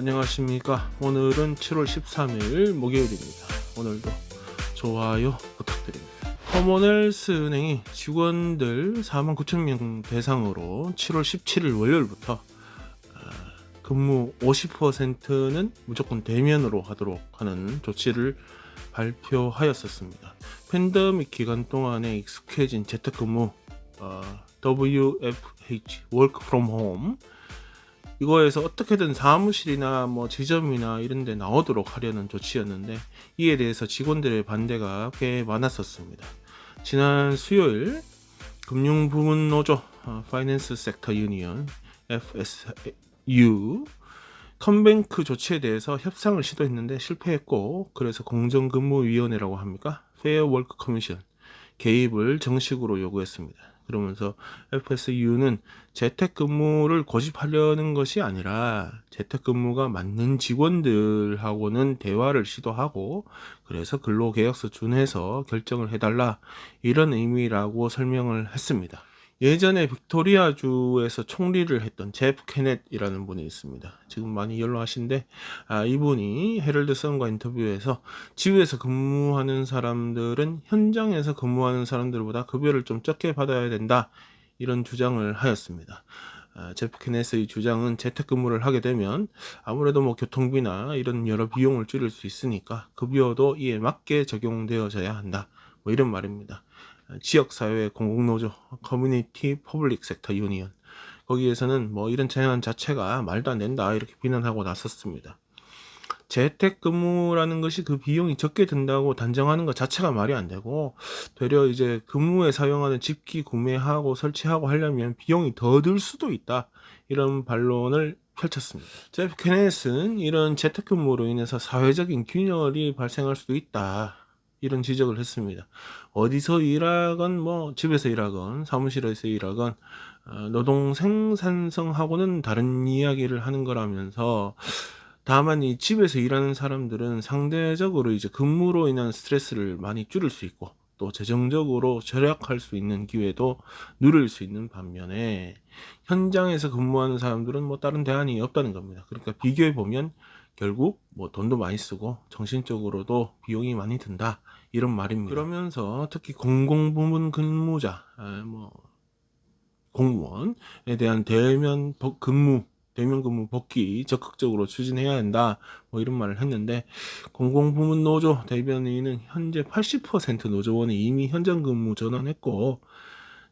안녕하십니까. 오늘은 7월 13일 목요일입니다. 오늘도 좋아요 부탁드립니다. 커먼웰스 은행이 직원들 49,000명 대상으로 7월 17일 월요일부터 근무 50%는 무조건 대면으로 하도록 하는 조치를 발표하였었습니다. 팬데믹 기간 동안에 익숙해진 재택근무 WFH Work From Home 이거에서 어떻게든 사무실이나 뭐 지점이나 이런 데 나오도록 하려는 조치였는데, 이에 대해서 직원들의 반대가 꽤 많았었습니다. 지난 수요일 금융부문노조 파이낸스 섹터 유니언 FSU 컴뱅크 조치에 대해서 협상을 시도했는데 실패했고, 그래서 공정근무위원회라고 합니까? 페어 월크 커미션 개입을 정식으로 요구했습니다. 그러면서 FSU는 재택근무를 고집하려는 것이 아니라 재택근무가 맞는 직원들하고는 대화를 시도하고, 그래서 근로계약서 준해서 결정을 해달라, 이런 의미라고 설명을 했습니다. 예전에 빅토리아주에서 총리를 했던 제프 케넷이라는 분이 있습니다. 지금 많이 연로하신데, 이분이 헤럴드 선과 인터뷰에서 집에서 근무하는 사람들은 현장에서 근무하는 사람들보다 급여를 좀 적게 받아야 된다, 이런 주장을 하였습니다. 제프 케넷의 주장은 재택근무를 하게 되면 아무래도 뭐 교통비나 이런 여러 비용을 줄일 수 있으니까 급여도 이에 맞게 적용되어져야 한다, 뭐 이런 말입니다. 지역사회 공공노조 커뮤니티 퍼블릭 섹터 유니언, 거기에서는 뭐 이런 제안 자체가 말도 안 된다, 이렇게 비난하고 나섰습니다. 재택근무라는 것이 그 비용이 적게 든다고 단정하는 것 자체가 말이 안 되고, 되려 이제 근무에 사용하는 집기 구매하고 설치하고 하려면 비용이 더 들 수도 있다, 이런 반론을 펼쳤습니다. 제프 케넷은 이런 재택근무로 인해서 사회적인 균열이 발생할 수도 있다, 이런 지적을 했습니다. 어디서 일하건 뭐 집에서 일하건 사무실에서 일하건 노동 생산성하고는 다른 이야기를 하는 거라면서, 다만 이 집에서 일하는 사람들은 상대적으로 이제 근무로 인한 스트레스를 많이 줄일 수 있고, 또 재정적으로 절약할 수 있는 기회도 누릴 수 있는 반면에, 현장에서 근무하는 사람들은 뭐 다른 대안이 없다는 겁니다. 그러니까 비교해 보면 결국 뭐 돈도 많이 쓰고 정신적으로도 비용이 많이 든다, 이런 말입니다. 그러면서 특히 공공부문 근무자, 뭐 공무원에 대한 대면 근무 복귀 적극적으로 추진해야 한다, 뭐 이런 말을 했는데, 공공부문 노조 대변인은 현재 80% 노조원이 이미 현장 근무 전환했고,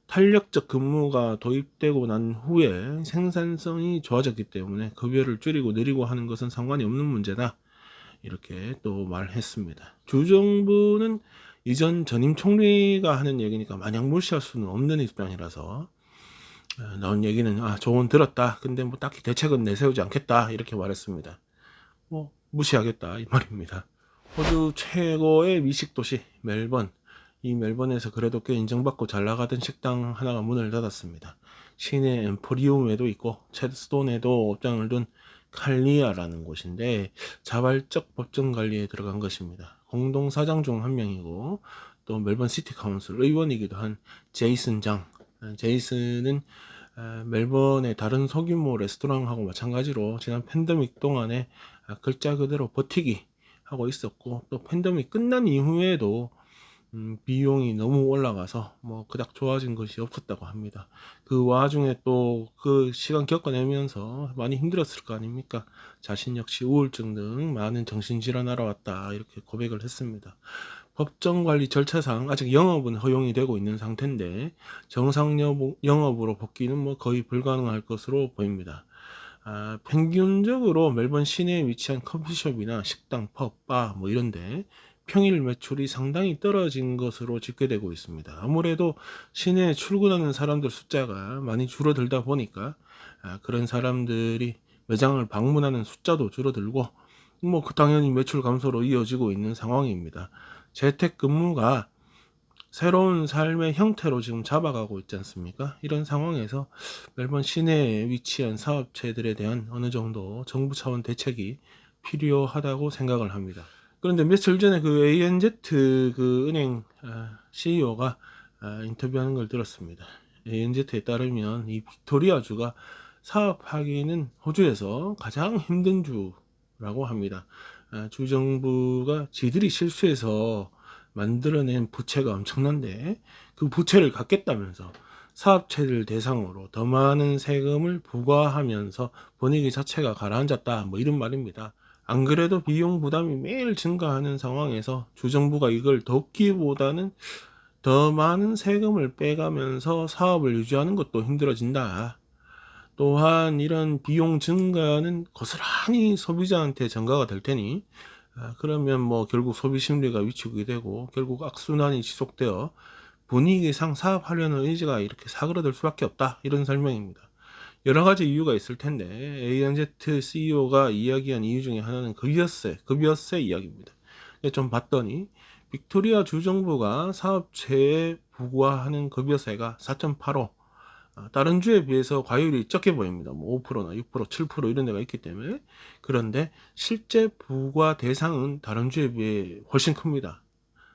탄력적 근무가 도입되고 난 후에 생산성이 좋아졌기 때문에 급여를 줄이고 내리고 하는 것은 상관이 없는 문제다, 이렇게 또 말했습니다. 주정부는 이전 전임 총리가 하는 얘기니까 마냥 무시할 수는 없는 입장이라서 나온 얘기는 조언 들었다, 근데 뭐 딱히 대책은 내세우지 않겠다, 이렇게 말했습니다. 뭐 무시하겠다, 이 말입니다. 호주 최고의 미식 도시 멜번, 이 멜번에서 그래도 꽤 인정받고 잘 나가던 식당 하나가 문을 닫았습니다. 시내 엠포리움에도 있고 체드스톤에도 업장을 둔 칼리아라는 곳인데, 자발적 법정 관리에 들어간 것입니다. 공동 사장 중 한 명이고, 또 멜번 시티 카운슬 의원이기도 한 제이슨 장. 제이슨은 멜번의 다른 소규모 레스토랑하고 마찬가지로 지난 팬데믹 동안에 글자 그대로 버티기 하고 있었고, 또 팬데믹 끝난 이후에도 비용이 너무 올라가서 뭐 그닥 좋아진 것이 없었다고 합니다. 그 와중에 또 그 시간 겪어내면서 많이 힘들었을 거 아닙니까? 자신 역시 우울증 등 많은 정신질환 알아왔다, 이렇게 고백을 했습니다. 법정관리 절차상 아직 영업은 허용이 되고 있는 상태인데, 정상 영업으로 복귀는 뭐 거의 불가능할 것으로 보입니다. 평균적으로 멜번 시내에 위치한 커피숍이나 식당, 펍, 바 뭐 이런데 평일 매출이 상당히 떨어진 것으로 집계되고 있습니다. 아무래도 시내에 출근하는 사람들 숫자가 많이 줄어들다 보니까 그런 사람들이 매장을 방문하는 숫자도 줄어들고, 뭐 당연히 매출 감소로 이어지고 있는 상황입니다. 재택근무가 새로운 삶의 형태로 지금 잡아가고 있지 않습니까? 이런 상황에서 멜번 시내에 위치한 사업체들에 대한 어느 정도 정부 차원 대책이 필요하다고 생각을 합니다. 그런데 며칠 전에 그 ANZ 그 은행 CEO가 인터뷰하는 걸 들었습니다. ANZ에 따르면 이 빅토리아주가 사업하기는 호주에서 가장 힘든 주라고 합니다. 주정부가 지들이 실수해서 만들어낸 부채가 엄청난데 그 부채를 갚겠다면서 사업체를 대상으로 더 많은 세금을 부과하면서 분위기 자체가 가라앉았다, 뭐 이런 말입니다. 안 그래도 비용 부담이 매일 증가하는 상황에서 주정부가 이걸 돕기보다는 더 많은 세금을 빼가면서 사업을 유지하는 것도 힘들어진다. 또한 이런 비용 증가는 고스란히 소비자한테 전가가 될 테니, 그러면 뭐 결국 소비 심리가 위축이 되고 결국 악순환이 지속되어 분위기상 사업하려는 의지가 이렇게 사그라들 수밖에 없다, 이런 설명입니다. 여러 가지 이유가 있을 텐데 ANZ CEO가 이야기한 이유 중에 하나는 급여세 이야기입니다. 좀 봤더니 빅토리아 주정부가 사업체에 부과하는 급여세가 4.85, 다른 주에 비해서 과율이 적게 보입니다. 뭐 5%나 6%, 7% 이런 데가 있기 때문에. 그런데 실제 부과 대상은 다른 주에 비해 훨씬 큽니다.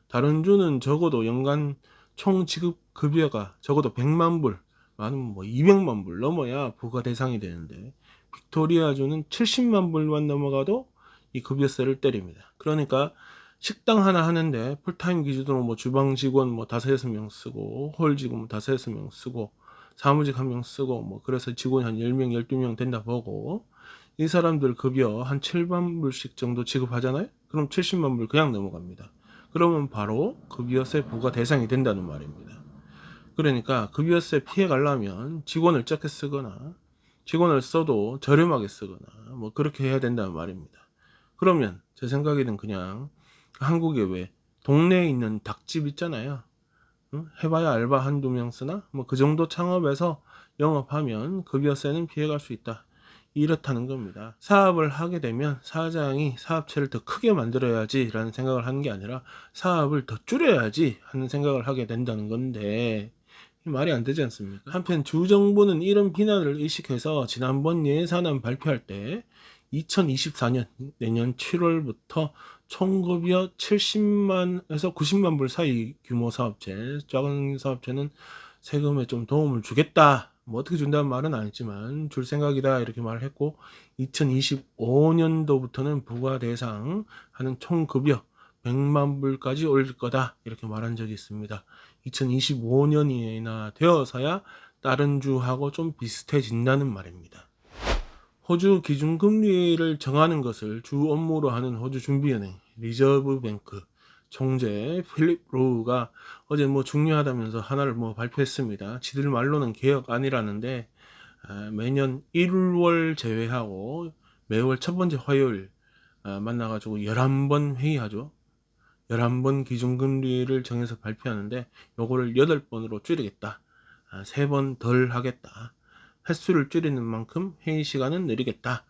다른 주는 적어도 연간 총 지급 급여가 적어도 100만 불, 많으면 뭐 200만 불 넘어야 부과 대상이 되는데 빅토리아 주는 70만 불만 넘어가도 이 급여세를 때립니다. 그러니까 식당 하나 하는데 풀타임 기준으로 뭐 주방 직원 뭐 5-6명 쓰고 홀 직원 5-6명 쓰고 사무직 1명 쓰고 뭐 그래서 직원이 한 10명, 12명 된다 보고 이 사람들 급여 한 7만 불씩 정도 지급하잖아요. 그럼 70만 불 그냥 넘어갑니다. 그러면 바로 급여세 부과 대상이 된다는 말입니다. 그러니까 급여세 피해 가려면 직원을 적게 쓰거나 직원을 써도 저렴하게 쓰거나 뭐 그렇게 해야 된다는 말입니다. 그러면 제 생각에는 그냥 한국에 왜 동네에 있는 닭집 있잖아요. 응? 해봐야 알바 한두 명 쓰나? 뭐 그 정도 창업에서 영업하면 급여세는 피해갈 수 있다. 이렇다는 겁니다. 사업을 하게 되면 사장이 사업체를 더 크게 만들어야지 라는 생각을 하는 게 아니라 사업을 더 줄여야지 하는 생각을 하게 된다는 건데 말이 안 되지 않습니까? 한편 주정부는 이런 비난을 의식해서 지난번 예산안 발표할 때 2024년 내년 7월부터 총급여 70만에서 90만 불 사이 규모 사업체, 작은 사업체는 세금에 좀 도움을 주겠다. 뭐 어떻게 준다는 말은 안 했지만 줄 생각이다 이렇게 말을 했고 2025년도부터는 부과 대상 하는 총급여 100만 불까지 올릴 거다 이렇게 말한 적이 있습니다. 2025년이나 되어서야 다른 주하고 좀 비슷해진다는 말입니다. 호주 기준금리를 정하는 것을 주 업무로 하는 호주준비은행 리저브뱅크 총재 필립 로우가 어제 뭐 중요하다면서 하나를 뭐 발표했습니다. 지들 말로는 개혁안이라는데 매년 1월 제외하고 매월 첫 번째 화요일 만나가지고 11번 회의하죠. 11번 기준금리를 정해서 발표하는데 요거를 8번으로 줄이겠다. 3번 덜 하겠다. 횟수를 줄이는 만큼 회의 시간은 느리겠다.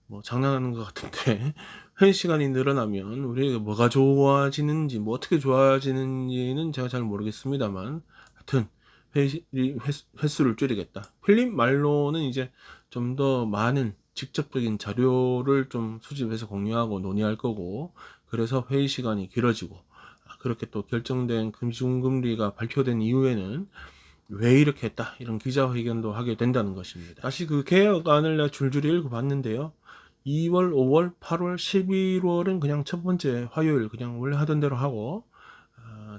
뭐 장난하는 것 같은데 회의 시간이 늘어나면 우리에게 뭐가 좋아지는지 뭐 어떻게 좋아지는지는 제가 잘 모르겠습니다만 하여튼 횟수를 줄이겠다. 필립 말로는 이제 좀 더 많은 직접적인 자료를 좀 수집해서 공유하고 논의할 거고 그래서 회의 시간이 길어지고 그렇게 또 결정된 기준금리가 발표된 이후에는 왜 이렇게 했다 이런 기자회견도 하게 된다는 것입니다. 다시 그 개혁안을 내가 줄줄이 읽어봤는데요. 2월, 5월, 8월, 11월은 그냥 첫 번째 화요일 그냥 원래 하던 대로 하고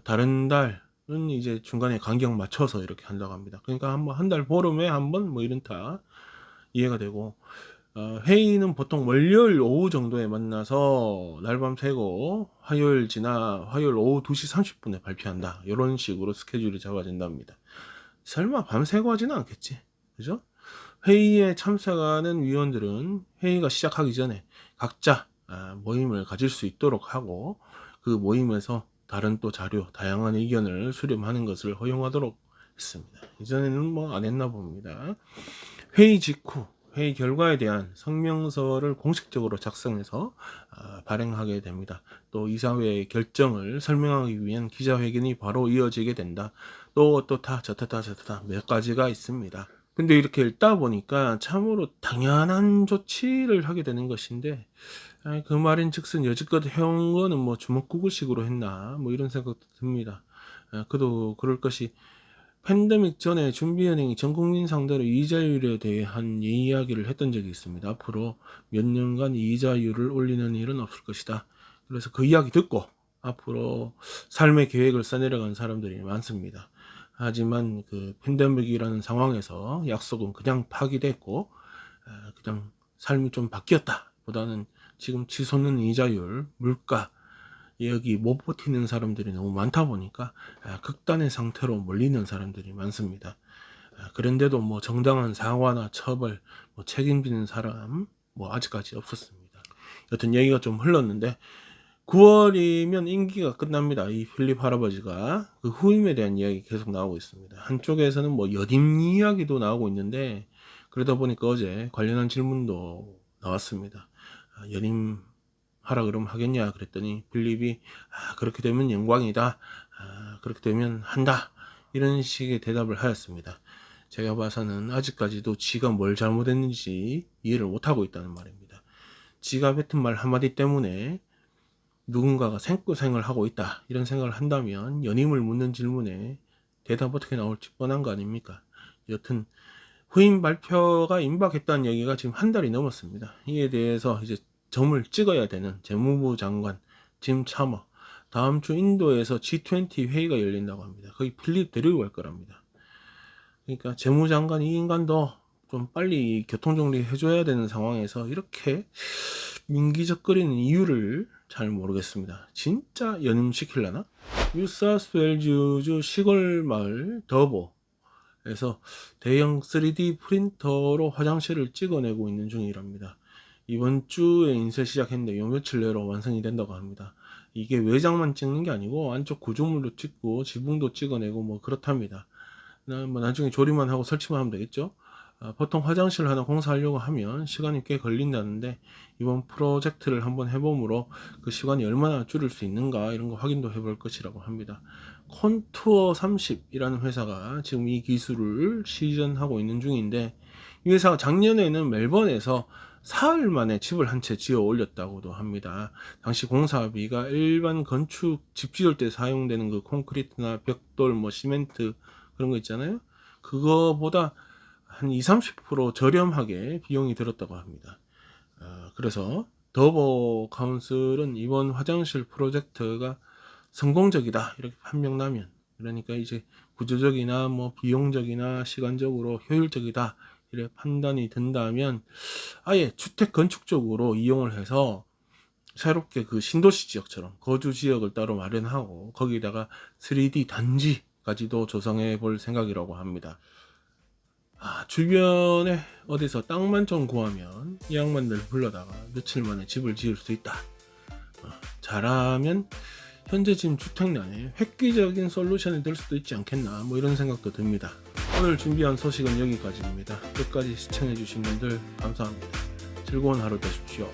다른 달은 이제 중간에 간격 맞춰서 이렇게 한다고 합니다. 그러니까 한번 한 달 보름에 한 번 뭐 이런다 이해가 되고 회의는 보통 월요일 오후 정도에 만나서 날밤 새고 화요일 지나 화요일 오후 2시 30분에 발표한다 이런 식으로 스케줄이 잡아진답니다. 설마 밤새고 하지는 않겠지, 그죠? 회의에 참석하는 위원들은 회의가 시작하기 전에 각자 모임을 가질 수 있도록 하고 그 모임에서 다른 또 자료, 다양한 의견을 수렴하는 것을 허용하도록 했습니다. 이전에는 뭐 안 했나 봅니다. 회의 직후 회의 결과에 대한 성명서를 공식적으로 작성해서 발행하게 됩니다. 또 이사회의 결정을 설명하기 위한 기자회견이 바로 이어지게 된다. 또 저타다 몇 가지가 있습니다. 근데 이렇게 읽다 보니까 참으로 당연한 조치를 하게 되는 것인데 그 말인즉슨 여지껏 해온 거는 뭐 주먹구구식으로 했나 뭐 이런 생각도 듭니다. 그도 그럴 것이 팬데믹 전에 준비은행이 전 국민 상대로 이자율에 대한 이야기를 했던 적이 있습니다. 앞으로 몇 년간 이자율을 올리는 일은 없을 것이다. 그래서 그 이야기 듣고 앞으로 삶의 계획을 써내려간 사람들이 많습니다. 하지만 그 팬데믹이라는 상황에서 약속은 그냥 파기됐고 그냥 삶이 좀 바뀌었다 보다는 지금 치솟는 이자율, 물가, 여기 못 버티는 사람들이 너무 많다 보니까 극단의 상태로 몰리는 사람들이 많습니다. 그런데도 뭐 정당한 사과나 처벌, 뭐 책임지는 사람 뭐 아직까지 없었습니다. 여튼 얘기가 좀 흘렀는데 9월이면 임기가 끝납니다. 이 필립 할아버지가 그 후임에 대한 이야기 계속 나오고 있습니다. 한쪽에서는 뭐 연임 이야기도 나오고 있는데 그러다 보니까 어제 관련한 질문도 나왔습니다. 연임 하라 그러면 하겠냐 그랬더니 필립이 그렇게 되면 영광이다. 그렇게 되면 한다. 이런 식의 대답을 하였습니다. 제가 봐서는 아직까지도 지가 뭘 잘못했는지 이해를 못하고 있다는 말입니다. 지가 뱉은 말 한마디 때문에 누군가가 생고생을 하고 있다 이런 생각을 한다면 연임을 묻는 질문에 대답 어떻게 나올지 뻔한 거 아닙니까? 여튼 후임 발표가 임박했다는 얘기가 지금 한 달이 넘었습니다. 이에 대해서 이제 점을 찍어야 되는 재무부 장관 짐 차머 다음 주 인도에서 G20 회의가 열린다고 합니다. 거기 필립 데리고 갈 거랍니다. 그러니까 재무장관 이 인간도 좀 빨리 교통정리 해줘야 되는 상황에서 이렇게 민기적거리는 이유를 잘 모르겠습니다. 진짜 연임시키려나? 뉴사우스웨일즈주 시골 마을 더보에서 대형 3D 프린터로 화장실을 찍어내고 있는 중이랍니다. 이번 주에 인쇄 시작했는데 요 며칠 내로 완성이 된다고 합니다. 이게 외장만 찍는 게 아니고 안쪽 구조물도 찍고 지붕도 찍어내고 뭐 그렇답니다. 뭐 나중에 조립만 하고 설치만 하면 되겠죠. 보통 화장실 하나 공사하려고 하면 시간이 꽤 걸린다는데 이번 프로젝트를 한번 해봄으로 그 시간이 얼마나 줄일 수 있는가 이런 거 확인도 해볼 것이라고 합니다. 콘투어 30이라는 회사가 지금 이 기술을 시전하고 있는 중인데 이 회사가 작년에는 멜번에서 사흘 만에 집을 한 채 지어 올렸다고도 합니다. 당시 공사비가 일반 건축 집 지을 때 사용되는 그 콘크리트나 벽돌 뭐 시멘트 그런 거 있잖아요. 그거보다 한 20-30% 저렴하게 비용이 들었다고 합니다. 그래서 더보 카운슬은 이번 화장실 프로젝트가 성공적이다 이렇게 판명나면 그러니까 이제 구조적이나 뭐 비용적이나 시간적으로 효율적이다 이렇게 판단이 된다면 아예 주택 건축 쪽으로 이용을 해서 새롭게 그 신도시 지역처럼 거주 지역을 따로 마련하고 거기다가 3D 단지까지도 조성해 볼 생각이라고 합니다. 주변에 어디서 땅만 좀 구하면 이 양반들 불러다가 며칠 만에 집을 지을 수 있다. 잘하면 현재 지금 주택난에 획기적인 솔루션이 될 수도 있지 않겠나 뭐 이런 생각도 듭니다. 오늘 준비한 소식은 여기까지입니다. 끝까지 시청해주신 분들 감사합니다. 즐거운 하루 되십시오.